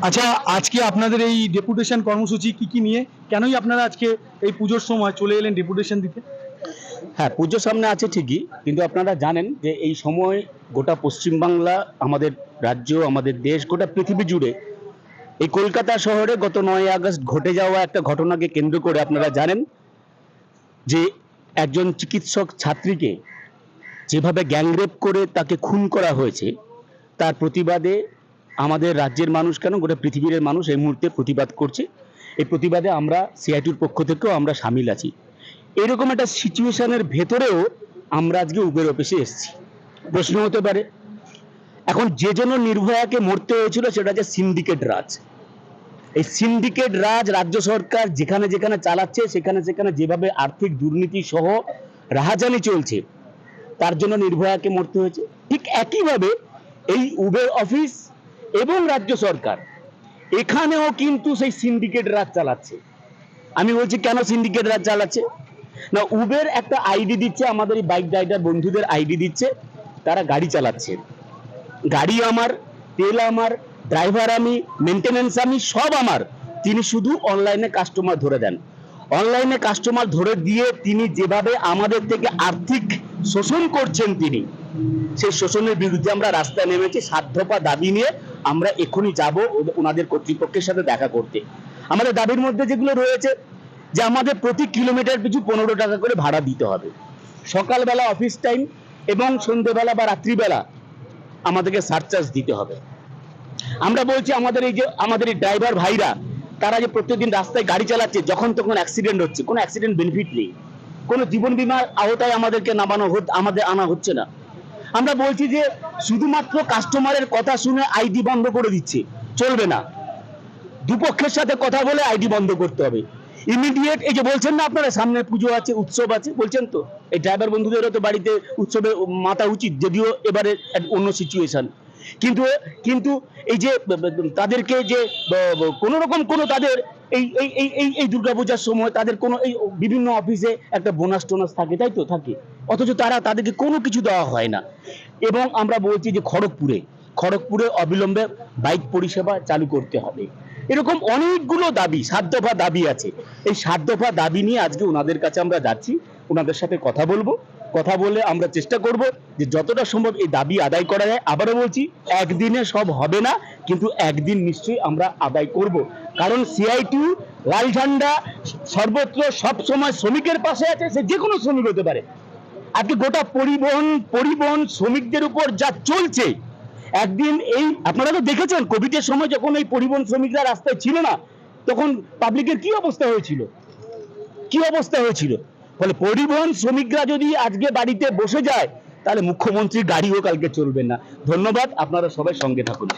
আচ্ছা, আজকে আপনাদের এই ডেপুটেশন কর্মসূচি কি নিয়ে, কেনই আপনারা আজকে এই পুজোর সময় চলে এলেন ডেপুটেশন দিতে? হ্যাঁ, পুজো সামনে আছে ঠিকই, কিন্তু আপনারা জানেন যে এই সময় গোটা পশ্চিমবাংলা, আমাদের রাজ্য, আমাদের দেশ, গোটা পৃথিবী জুড়ে এই কলকাতা শহরে গত 9 আগস্ট ঘটে যাওয়া একটা ঘটনাকে কেন্দ্র করে আপনারা জানেন যে একজন চিকিৎসক ছাত্রীকে যেভাবে গ্যাংরেপ করে তাকে খুন করা হয়েছে, তার প্রতিবাদে আমাদের রাজ্যের মানুষ কেন গোটা পৃথিবীর মানুষ এই মুহূর্তে প্রতিবাদ করছে। এই প্রতিবাদে আমরা সিআইটির পক্ষ থেকেও আমরা সামিল আছি। এরকম একটা সিচুয়েশনের ভেতরেও আমরা আজকে উবের অফিসে এসেছি। প্রশ্ন হতে পারে, এখন যে জন্য নির্ভয়াকে মরতে হয়েছিল সেটা হচ্ছে সিন্ডিকেট রাজ। এই সিন্ডিকেট রাজ রাজ্য সরকার যেখানে যেখানে চালাচ্ছে, সেখানে সেখানে যেভাবে আর্থিক দুর্নীতি সহ রাহাজানি চলছে, তার জন্য নির্ভয়াকে মরতে হয়েছে। ঠিক একইভাবে এই উবের অফিস এবং রাজ্য সরকার এখানেও কিন্তু সেই সিন্ডিকেট রাজ চালাচ্ছে। আমি বলছি কেন সিন্ডিকেট রাজ চালাচ্ছে না, উবের একটা আইডি দিচ্ছে, আমাদের এই বাইক রাইডার বন্ধুদের আইডি দিচ্ছে, তারা গাড়ি চালাচ্ছে, গাড়ি আমার, তেল আমার, ড্রাইভার আমি, মেনটেনেন্স আমি, সব আমার। তিনি শুধু অনলাইনে কাস্টমার ধরে দেন। অনলাইনে কাস্টমার ধরে দিয়ে তিনি যেভাবে আমাদের থেকে আর্থিক শোষণ করছেন, তিনি সেই শোষণের বিরুদ্ধে আমরা রাস্তায় নেমেছি। 7 দফা দাবি নিয়ে আমরা এখনই যাব ওনাদের কর্তৃপক্ষের সাথে দেখা করতে। আমাদের দাবির মধ্যে যেগুলো রয়েছে যে আমাদের প্রতি কিলোমিটার পিছু 15 টাকা করে ভাড়া দিতে হবে। সকালবেলা অফিস টাইম এবং সন্ধ্যেবেলা বা রাত্রিবেলা আমাদেরকে সারচার্জ দিতে হবে। আমরা বলছি আমাদের এই ড্রাইভার ভাইরা, তারা যে প্রত্যেকদিন রাস্তায় গাড়ি চালাচ্ছে, যখন তখন অ্যাক্সিডেন্ট হচ্ছে, কোনো অ্যাক্সিডেন্ট বেনিফিট নেই, কোনো জীবন বীমার আওতায় আমাদেরকে আমাদের আনা হচ্ছে না। আমরা বলছি যে শুধুমাত্র কাস্টমারের কথা শুনে আইডি বন্ধ করে দিচ্ছে, চলবে না। দুপক্ষের সাথে কথা বলে আইডি বন্ধ করতে হবে ইমিডিয়েট। এই যে বলছেন না আপনারা সামনে পুজো আছে, উৎসব আছে বলছেন, তো এই ড্রাইভার বন্ধুদেরও তো বাড়িতে উৎসবে মাথা উচিত, যদিও এবারে অন্য সিচুয়েশন। কিন্তু কিন্তু এই যে তাদেরকে যে কোনো রকম কোনো তাদের এই এই এই এই এই দুর্গাপূজার সময় তাদের কোনো এই বিভিন্ন অফিসে একটা বোনাস টোনাস থাকে, তাই তো থাকে, অথচ তাদেরকে কোনো কিছু দেওয়া হয় না। এবং আমরা বলছি যে খড়গপুরে অবিলম্বে বাইক পরিষেবা চালু করতে হবে। এরকম অনেকগুলো দাবি, 7 দফা দাবি আছে। এই 7 দফা দাবি নিয়ে আজকে ওনাদের কাছে আমরা যাচ্ছি, ওনাদের সাথে কথা বলবো। কথা বলে আমরা চেষ্টা করব যে যতটা সম্ভব এই দাবি আদায় করা যায়। আবারও বলছি, একদিনে সব হবে না, কিন্তু একদিন নিশ্চয়ই আমরা আদায় করব। কারণ সিআইটিউ লাল ঝান্ডা সর্বত্র সব সময় শ্রমিকের পাশে আছে, সে যে কোনো শ্রমিক হতে পারে। আজকে গোটা পরিবহন শ্রমিকদের উপর যা চলছে, একদিন এই আপনারা তো দেখেছেন কোভিডের সময় যখন এই পরিবহন শ্রমিকরা রাস্তায় ছিল না, তখন পাবলিকের কি অবস্থা হয়েছিল। ফলে পরিবহন শ্রমিকরা যদি আজকে বাড়িতে বসে যায়, তাহলে মুখ্যমন্ত্রীর গাড়িও কালকে চলবে না। ধন্যবাদ, আপনারা সবাই সঙ্গে থাকুন।